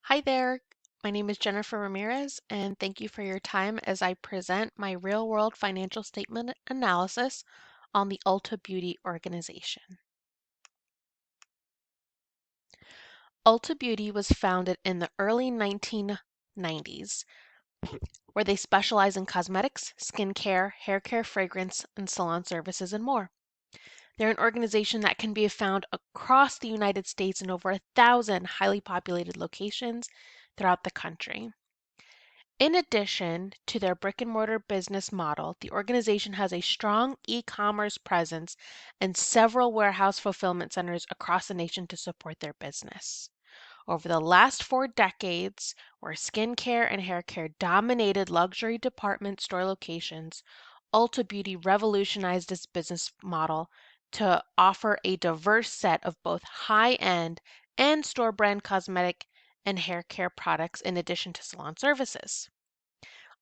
Hi there. My name is Jennifer Ramirez, and thank you for your time as I present my real-world financial statement analysis on the Ulta Beauty organization. Ulta Beauty was founded in the early 1990s, where they specialize in cosmetics, skincare, hair care, fragrance, and salon services, and more. They're an organization that can be found across the United States in over 1,000 highly populated locations throughout the country. In addition to their brick-and-mortar business model, the organization has a strong e-commerce presence and several warehouse fulfillment centers across the nation to support their business. Over the last 4 decades, where skincare and hair care dominated luxury department store locations, Ulta Beauty revolutionized its business model to offer a diverse set of both high-end and store brand cosmetic and hair care products in addition to salon services.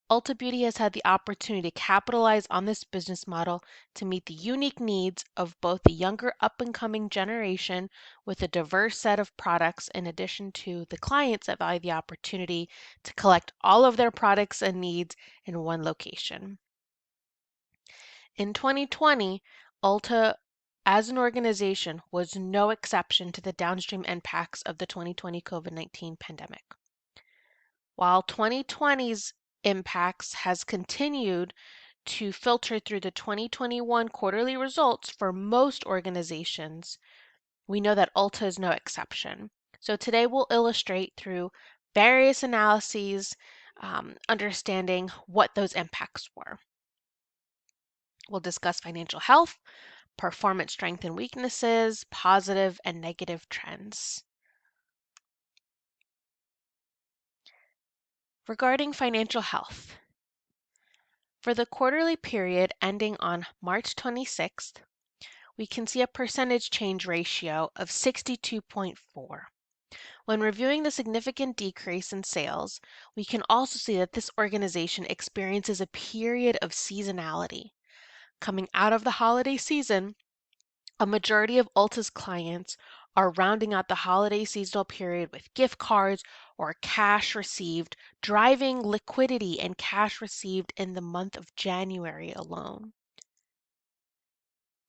Ulta Beauty has had the opportunity to capitalize on this business model to meet the unique needs of both the younger up-and-coming generation with a diverse set of products, in addition to the clients that value the opportunity to collect all of their products and needs in one location. In 2020, Ulta as an organization was no exception to the downstream impacts of the 2020 COVID-19 pandemic. While 2020's impacts has continued to filter through the 2021 quarterly results for most organizations, we know that Ulta is no exception. So today we'll illustrate through various analyses, understanding what those impacts were. We'll discuss financial health, performance strength and weaknesses, positive and negative trends. Regarding financial health, for the quarterly period ending on March 26th, we can see a percentage change ratio of 62.4. When reviewing the significant decrease in sales, we can also see that this organization experiences a period of seasonality. Coming out of the holiday season, a majority of Ulta's clients are rounding out the holiday seasonal period with gift cards or cash received, driving liquidity and cash received in the month of January alone.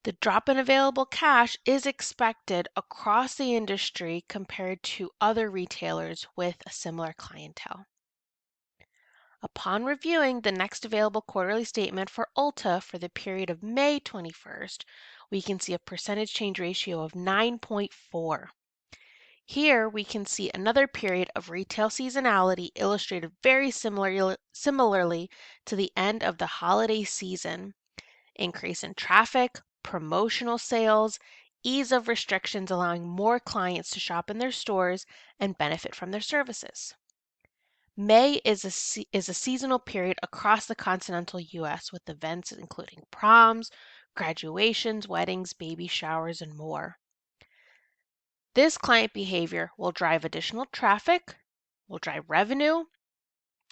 The drop in available cash is expected across the industry compared to other retailers with a similar clientele. Upon reviewing the next available quarterly statement for Ulta for the period of May 21st, we can see a percentage change ratio of 9.4. Here we can see another period of retail seasonality illustrated very similarly to the end of the holiday season. Increase in traffic, promotional sales, ease of restrictions allowing more clients to shop in their stores and benefit from their services. May is a seasonal period across the continental U.S. with events including proms, graduations, weddings, baby showers, and more. This client behavior will drive additional traffic, will drive revenue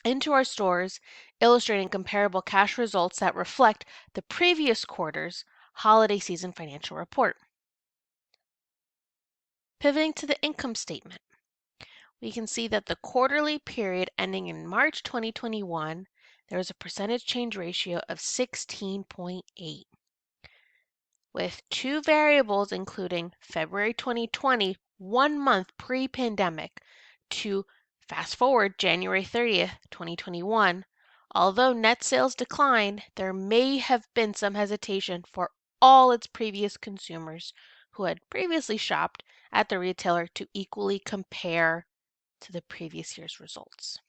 into our stores, illustrating comparable cash results that reflect the previous quarter's holiday season financial report. Pivoting to the income statement, we can see that the quarterly period ending in March 2021, there was a percentage change ratio of 16.8. With two variables including February 2020, 1 month pre-pandemic, to fast forward January 30th, 2021, although net sales declined, there may have been some hesitation for all its previous consumers who had previously shopped at the retailer to equally compare to the previous year's results.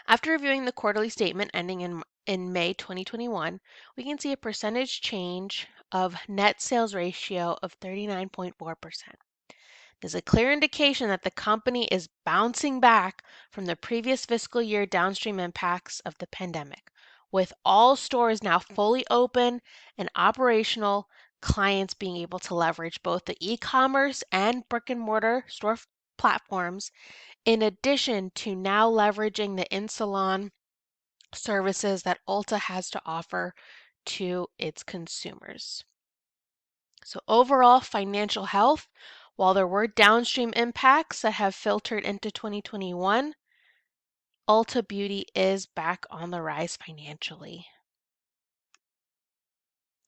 After reviewing the quarterly statement ending in May 2021, we can see a percentage change of net sales ratio of 39.4%. There's a clear indication that the company is bouncing back from the previous fiscal year downstream impacts of the pandemic. With all stores now fully open and operational, clients being able to leverage both the e-commerce and brick-and-mortar store platforms, in addition to now leveraging the in-salon services that Ulta has to offer to its consumers. So overall financial health While there were downstream impacts that have filtered into 2021, Ulta Beauty is back on the rise financially,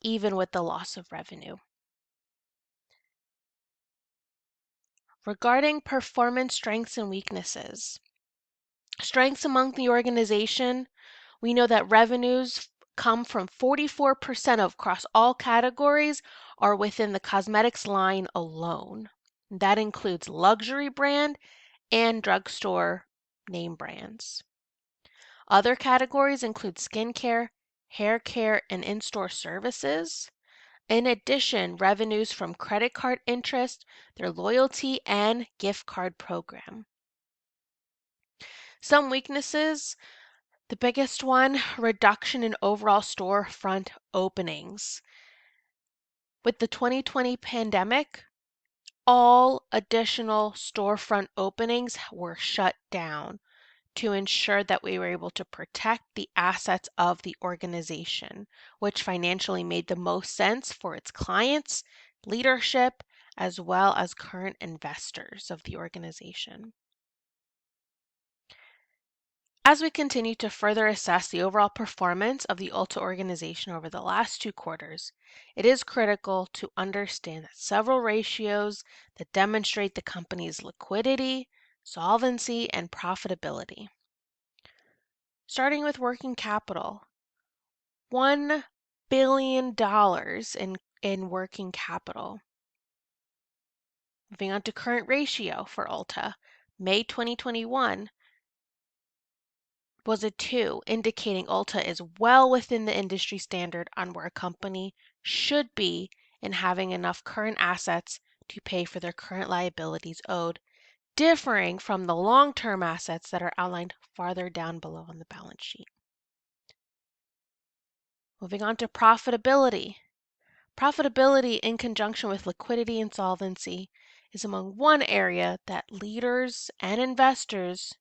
even with the loss of revenue. Regarding performance strengths and weaknesses, strengths among the organization, we know that revenues come from 44% of across all categories are within the cosmetics line alone. That includes luxury brand and drugstore name brands. Other categories include skincare, hair care, and in-store services. In addition, revenues from credit card interest, their loyalty, and gift card program. Some weaknesses, the biggest one, reduction in overall storefront openings. With the 2020 pandemic, all additional storefront openings were shut down to ensure that we were able to protect the assets of the organization, which financially made the most sense for its clients, leadership, as well as current investors of the organization. As we continue to further assess the overall performance of the Ulta organization over the last 2 quarters, it is critical to understand that several ratios that demonstrate the company's liquidity, solvency, and profitability. Starting with working capital, $1 billion in working capital. Moving on to current ratio for Ulta, May 2021 was a 2, indicating Ulta is well within the industry standard on where a company should be in having enough current assets to pay for their current liabilities owed, differing from the long-term assets that are outlined farther down below on the balance sheet. Moving on to profitability. Profitability in conjunction with liquidity and solvency is among one area that leaders and investors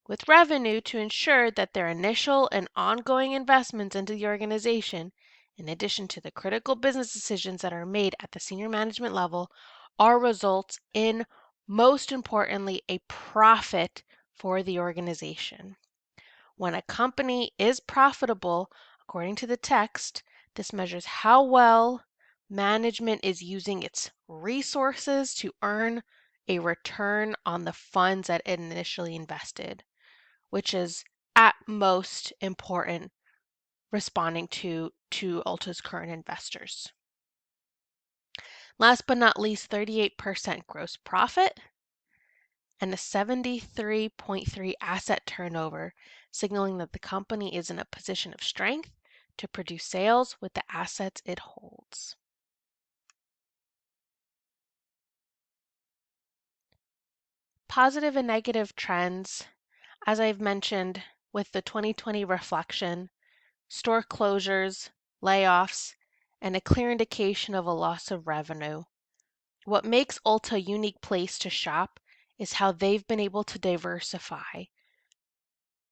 with revenue to ensure that their initial and ongoing investments into the organization, in addition to the critical business decisions that are made at the senior management level, are results in, most importantly, a profit for the organization. When a company is profitable, according to the text, this measures how well management is using its resources to earn a return on the funds that it initially invested, which is at most important responding to Ulta's current investors. Last but not least, 38% gross profit and a 73.3 asset turnover, signaling that the company is in a position of strength to produce sales with the assets it holds. Positive and negative trends, as I've mentioned with the 2020 reflection, store closures, layoffs, and a clear indication of a loss of revenue. What makes Ulta a unique place to shop is how they've been able to diversify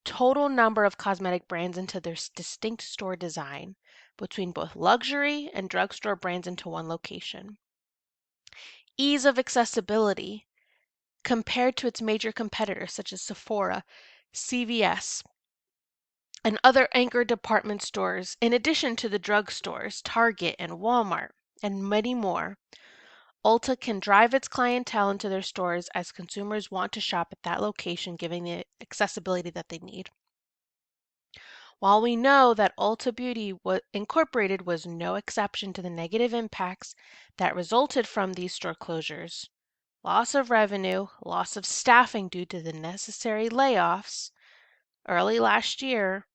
total number of cosmetic brands into their distinct store design between both luxury and drugstore brands into one location. Ease of accessibility compared to its major competitors such as Sephora, CVS, and other anchor department stores, in addition to the drugstores, Target and Walmart, and many more. Ulta can drive its clientele into their stores as consumers want to shop at that location, giving the accessibility that they need. While we know that Ulta Beauty Incorporated was no exception to the negative impacts that resulted from these store closures, loss of revenue, loss of staffing due to the necessary layoffs early last year,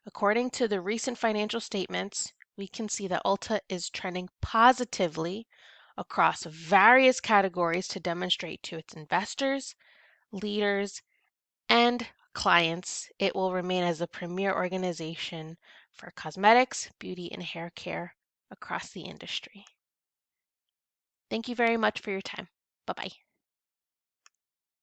according to the recent financial statements, we can see that Ulta is trending positively across various categories to demonstrate to its investors, leaders, and clients it will remain as a premier organization for cosmetics, beauty, and hair care across the industry. Thank you very much for your time. Bye-bye.